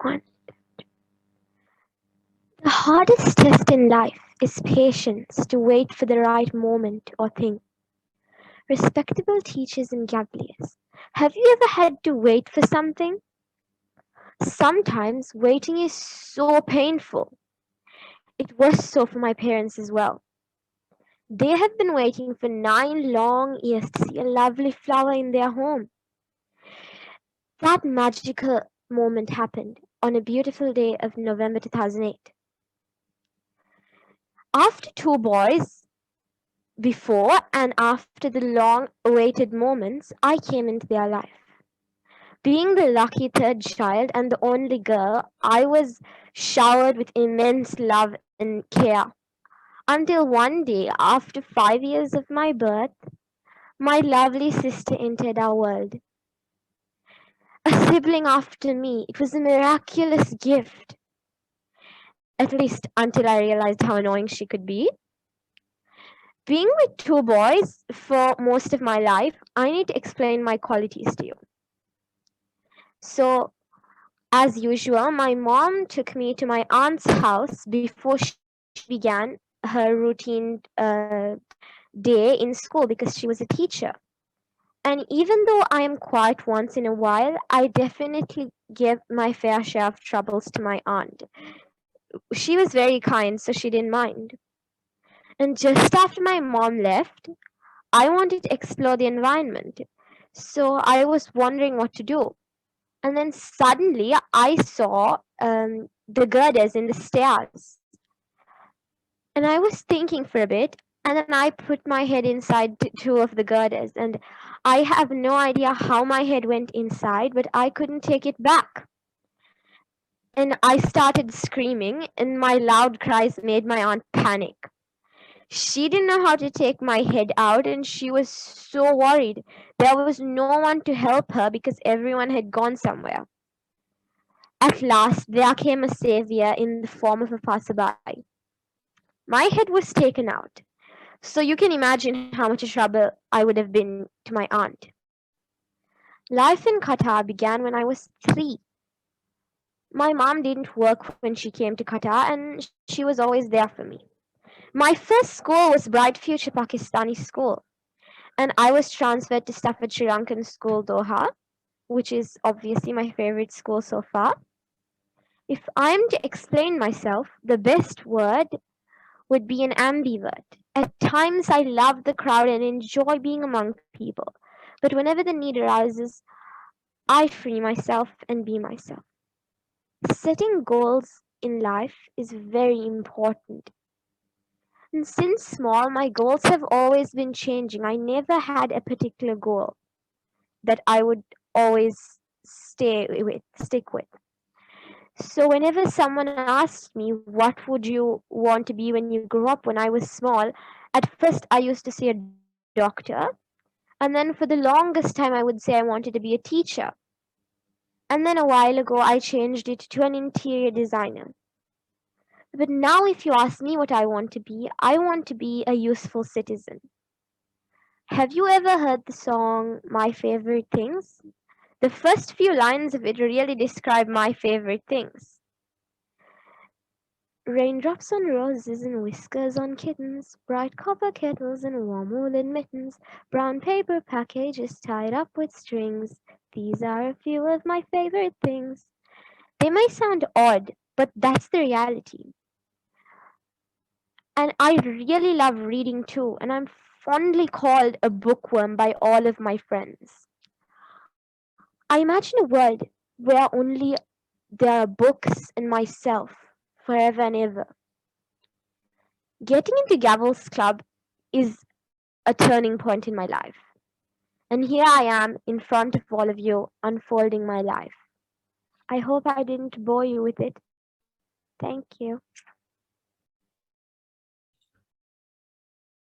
One. The hardest test in life is patience to wait for the right moment or thing. Respectable teachers and Gabliers, have you ever had to wait for something? Sometimes waiting is so painful. It was so for my parents as well. They have been waiting for 9 long years to see a lovely flower in their home. That magical moment happened on a beautiful day of November 2008. After two boys, before and after the long awaited moments, I came into their life. Being the lucky third child and the only girl, I was showered with immense love and care. Until one day, after 5 years of my birth, my lovely sister entered our world. A sibling after me, it was a miraculous gift, at least until I realized how annoying she could be. Being with two boys for most of my life, I need to explain my qualities to you. So, as usual, my mom took me to my aunt's house before she began her routine day in school because she was a teacher. And even though I am quiet once in a while, I definitely give my fair share of troubles to my aunt. She was very kind, so she didn't mind. And just after my mom left, I wanted to explore the environment. So I was wondering what to do. And then suddenly I saw the girders in the stairs. And I was thinking for a bit, and then I put my head inside two of the girders. And I have no idea how my head went inside, but I couldn't take it back. And I started screaming, and my loud cries made my aunt panic. She didn't know how to take my head out, and she was so worried. There was no one to help her because everyone had gone somewhere. At last, there came a savior in the form of a passerby. My head was taken out, so you can imagine how much trouble I would have been to my aunt. Life in Qatar began when I was 3. My mom didn't work when she came to Qatar, and she was always there for me. My first school was Bright Future Pakistani School, and I was transferred to Stafford Sri Lankan School Doha, which is obviously my favorite school so far. If I'm to explain myself, the best word would be an ambivert. At times, I love the crowd and enjoy being among people, but whenever the need arises, I free myself and be myself. Setting goals in life is very important. And since small, my goals have always been changing. I never had a particular goal that I would always stick with. So whenever someone asks me what would you want to be when you grow up, when I was small, at first I used to say a doctor, and then for the longest time I would say I wanted to be a teacher. And then a while ago I changed it to an interior designer. But now if you ask me what I want to be a useful citizen. Have you ever heard the song My Favorite Things? The first few lines of it really describe my favorite things. Raindrops on roses and whiskers on kittens, bright copper kettles and warm woolen mittens, brown paper packages tied up with strings. These are a few of my favorite things. They may sound odd, but that's the reality. And I really love reading too, and I'm fondly called a bookworm by all of my friends. I imagine a world where only there are books and myself forever and ever. Getting into Gavel's Club is a turning point in my life. And here I am in front of all of you unfolding my life. I hope I didn't bore you with it. Thank you.